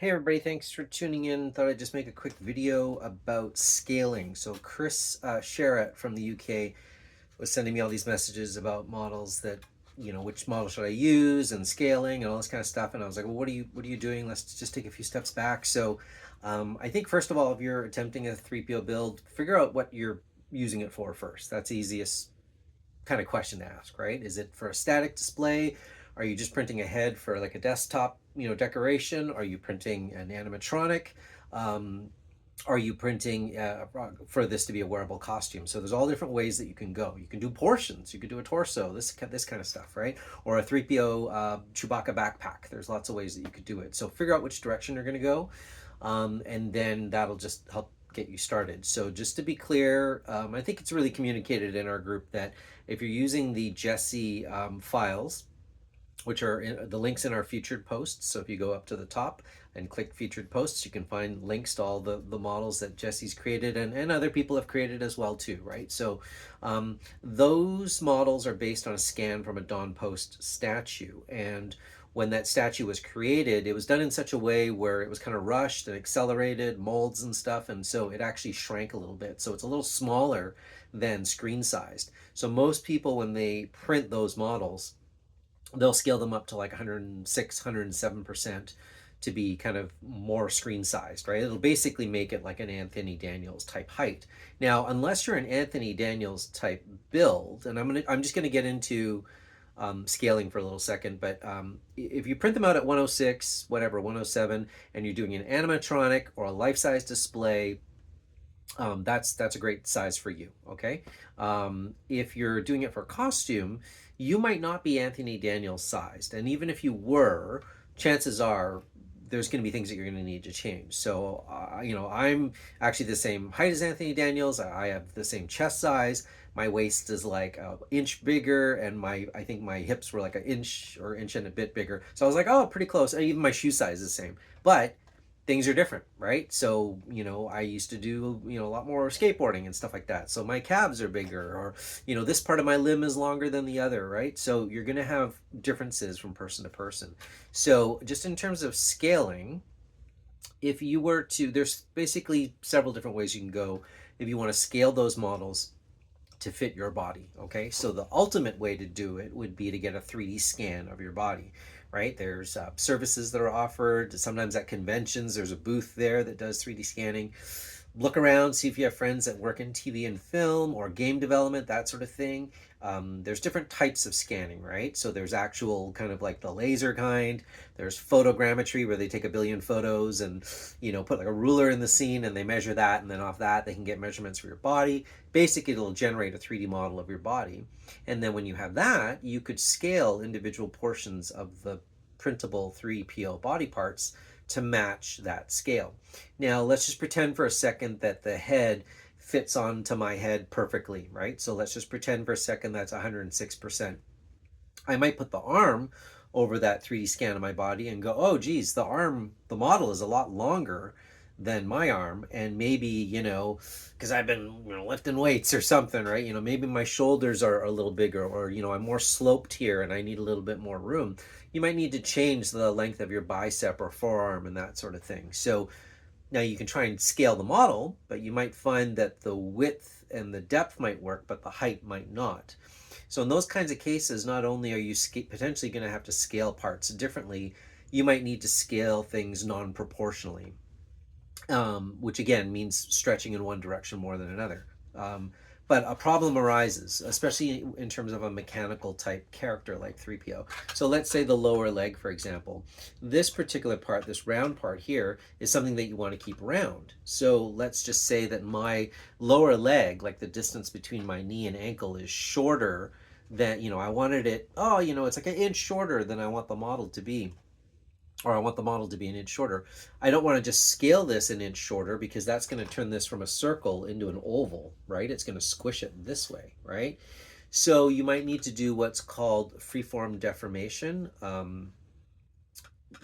Hey everybody, thanks for tuning in. Thought I'd just make a quick video about scaling. So Chris Sherratt from the UK was sending me all these messages about models that, which model should I use and scaling and all this kind of stuff. And I was like, well, what are you doing? Let's just take a few steps back. So I think first of all, if you're attempting a 3PO build, figure out what you're using it for first. That's the easiest kind of question to ask, right? Is it for a static display? Are you just printing a head for like a desktop, decoration? Are you printing an animatronic? Um, are you printing for this to be a wearable costume? So there's all different ways that you can go. You can do portions. You could do a torso. This kind of stuff, right? Or a 3PO Chewbacca backpack. There's lots of ways that you could do it. So figure out which direction you're going to go, and then that'll just help get you started. So just to be clear, I think it's really communicated in our group that if you're using the Jesse files, which are the links in our featured posts. So if you go up to the top and click featured posts, you can find links to all the models that Jesse's created and other people have created as well too, right? So those models are based on a scan from a Don Post statue. And when that statue was created, it was done in such a way where it was kind of rushed and accelerated, molds and stuff, and so it actually shrank a little bit. So it's a little smaller than screen sized. So most people, when they print those models, they'll scale them up to like 106, 107% to be kind of more screen sized, right? It'll basically make it like an Anthony Daniels type height. Now, unless you're an Anthony Daniels type build, and I'm just gonna get into scaling for a little second, but if you print them out at 106, whatever, 107, and you're doing an animatronic or a life-size display, that's a great size for you. Okay, if you're doing it for costume, you might not be Anthony Daniels sized, and even if you were, chances are there's going to be things that you're going to need to change. So, I'm actually the same height as Anthony Daniels. I have the same chest size. My waist is like an inch bigger, and I think my hips were like an inch or inch and a bit bigger. So I was like, oh, pretty close. And even my shoe size is the same. But things are different, right? So, I used to do, a lot more skateboarding and stuff like that. So my calves are bigger, or, this part of my limb is longer than the other, right? So you're going to have differences from person to person. So just in terms of scaling, if you were to, there's basically several different ways you can go if you want to scale those models to fit your body. Okay, so the ultimate way to do it would be to get a 3D scan of your body, right? There's services that are offered. Sometimes at conventions, there's a booth there that does 3D scanning. Look around, see if you have friends that work in TV and film or game development, that sort of thing. There's different types of scanning, right? So there's actual kind of like the laser kind. There's photogrammetry where they take a billion photos and, put like a ruler in the scene and they measure that. And then off that, they can get measurements for your body. Basically, it'll generate a 3D model of your body. And then when you have that, you could scale individual portions of the printable 3PO body parts to match that scale. Now, let's just pretend for a second that the head fits onto my head perfectly, right? So let's just pretend for a second that's 106%. I might put the arm over that 3D scan of my body and go, oh, geez, the model is a lot longer than my arm. And maybe, because I've been, lifting weights or something, right? Maybe my shoulders are a little bigger, or, I'm more sloped here and I need a little bit more room. You might need to change the length of your bicep or forearm and that sort of thing. So now you can try and scale the model, but you might find that the width and the depth might work, but the height might not. So in those kinds of cases, not only are you potentially going to have to scale parts differently, you might need to scale things non-proportionally, which again means stretching in one direction more than another. But a problem arises, especially in terms of a mechanical type character like 3PO. So let's say the lower leg, for example. This particular part, this round part here, is something that you want to keep round. So let's just say that my lower leg, like the distance between my knee and ankle, is shorter than, I wanted it, it's like an inch shorter than I want the model to be, or I want the model to be an inch shorter. I don't want to just scale this an inch shorter because that's going to turn this from a circle into an oval, right? It's going to squish it this way, right? So you might need to do what's called freeform deformation.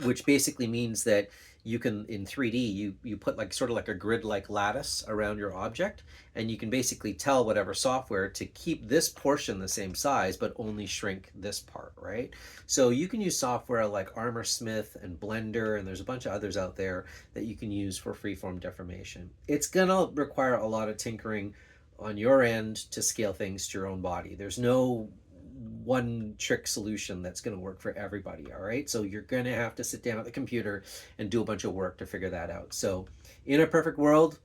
which basically means that you can, in 3D, you put like sort of like a grid like lattice around your object, and you can basically tell whatever software to keep this portion the same size but only shrink this part, right? So you can use software like Armorsmith and Blender, and there's a bunch of others out there that you can use for freeform deformation. It's gonna require a lot of tinkering on your end to scale things to your own body. There's no one trick solution that's going to work for everybody. All right, so you're going to have to sit down at the computer and do a bunch of work to figure that out. So in a perfect world,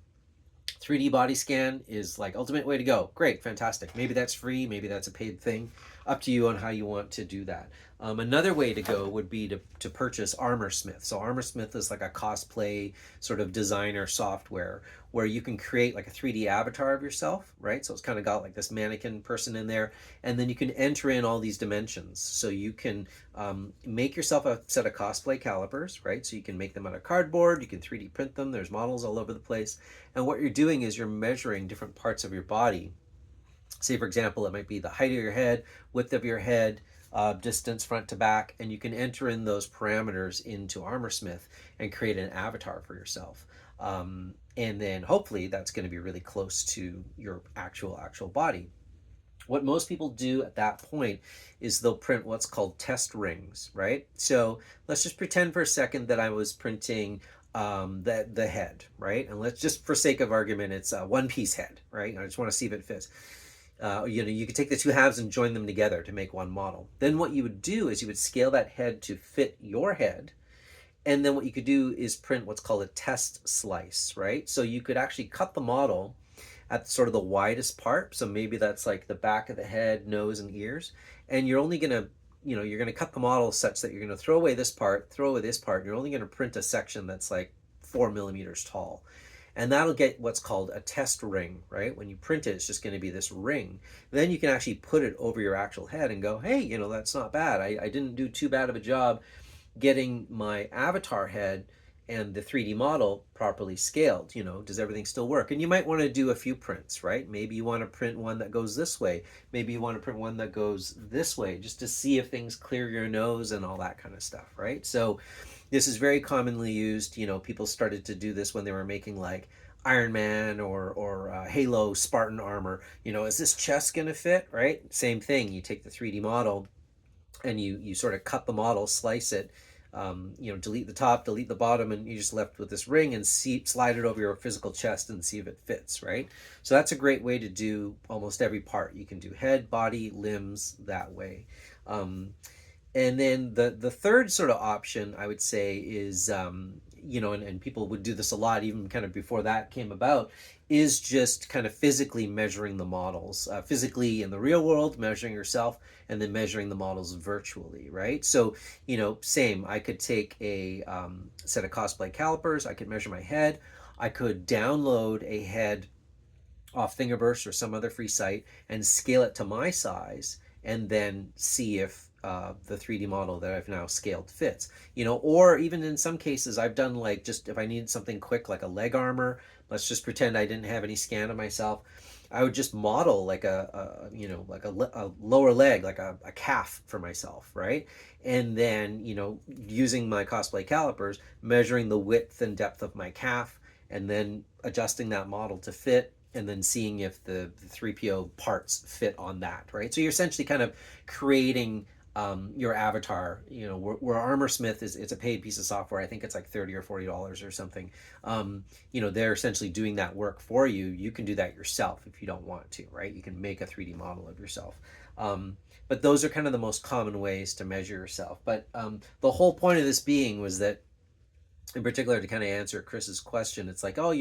3D body scan is like ultimate way to go. Great, fantastic. Maybe that's free, maybe that's a paid thing. Up to you on how you want to do that. Another way to go would be to purchase Armorsmith. So Armorsmith is like a cosplay sort of designer software where you can create like a 3D avatar of yourself, right? So it's kind of got like this mannequin person in there, and then you can enter in all these dimensions. So you can make yourself a set of cosplay calipers, right? So you can make them out of cardboard, you can 3D print them, there's models all over the place. And what you're doing is you're measuring different parts of your body. Say, for example, it might be the height of your head, width of your head, distance front to back, and you can enter in those parameters into Armorsmith and create an avatar for yourself. And then hopefully that's going to be really close to your actual body. What most people do at that point is they'll print what's called test rings, right? So let's just pretend for a second that I was printing the head, right? And let's just, for sake of argument, it's a one-piece head, right? I just want to see if it fits. You could take the two halves and join them together to make one model. Then what you would do is you would scale that head to fit your head. And then what you could do is print what's called a test slice, right? So you could actually cut the model at sort of the widest part. So maybe that's like the back of the head, nose, and ears. And you're only going to, you're going to cut the model such that you're going to throw away this part, throw away this part. And you're only going to print a section that's like 4 millimeters tall. And that'll get what's called a test ring, right? When you print it, it's just going to be this ring. Then you can actually put it over your actual head and go, hey, that's not bad. I didn't do too bad of a job getting my avatar head and the 3D model properly scaled. Does everything still work? And you might want to do a few prints, right? Maybe you want to print one that goes this way. Maybe you want to print one that goes this way, just to see if things clear your nose and all that kind of stuff, right? So this is very commonly used. People started to do this when they were making like Iron Man or Halo Spartan armor. Is this chest going to fit, right? Same thing. You take the 3D model and you sort of cut the model, slice it, delete the top, delete the bottom, and you're just left with this ring, and slide it over your physical chest and see if it fits, right? So that's a great way to do almost every part. You can do head, body, limbs that way. And then the third sort of option I would say is, and people would do this a lot even kind of before that came about, is just kind of physically measuring the models, physically in the real world, measuring yourself, and then measuring the models virtually, right? So, same, I could take a set of cosplay calipers, I could measure my head, I could download a head off Thingiverse or some other free site and scale it to my size, and then see if the 3D model that I've now scaled fits. Or even in some cases I've done, like, just if I needed something quick like a leg armor, let's just pretend I didn't have any scan of myself, I would just model like a lower leg, like a calf for myself, right? And then, using my cosplay calipers, measuring the width and depth of my calf, and then adjusting that model to fit, and then seeing if the 3PO parts fit on that, right? So you're essentially kind of creating your avatar. Where Armorsmith it's a paid piece of software. I think it's like $30 or $40 or something. They're essentially doing that work for you. You can do that yourself if you don't want to, right? You can make a 3D model of yourself. But those are kind of the most common ways to measure yourself. But the whole point of this being was that, in particular, to kind of answer Chris's question, it's like, oh,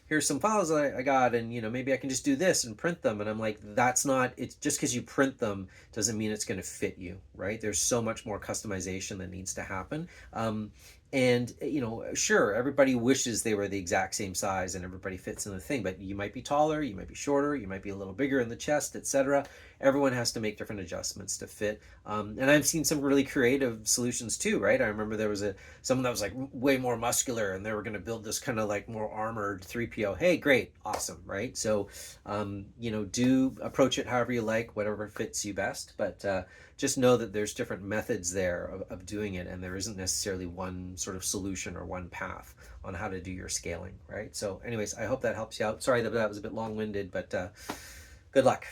here's some files that I got, and maybe I can just do this and print them. And I'm like, that's not, it's just because you print them doesn't mean it's going to fit you, right? There's so much more customization that needs to happen. And sure, everybody wishes they were the exact same size and everybody fits in the thing, but you might be taller, you might be shorter, you might be a little bigger in the chest, etc. Everyone has to make different adjustments to fit. And I've seen some really creative solutions too, right? I remember there was someone that was like way more muscular, and they were going to build this kind of like more armored 3PO. Hey, great, awesome, right? So do approach it however you like, whatever fits you best, but just know that there's different methods there of doing it, and there isn't necessarily one sort of solution or one path on how to do your scaling, right? So anyways, I hope that helps you out. Sorry that was a bit long-winded, but good luck.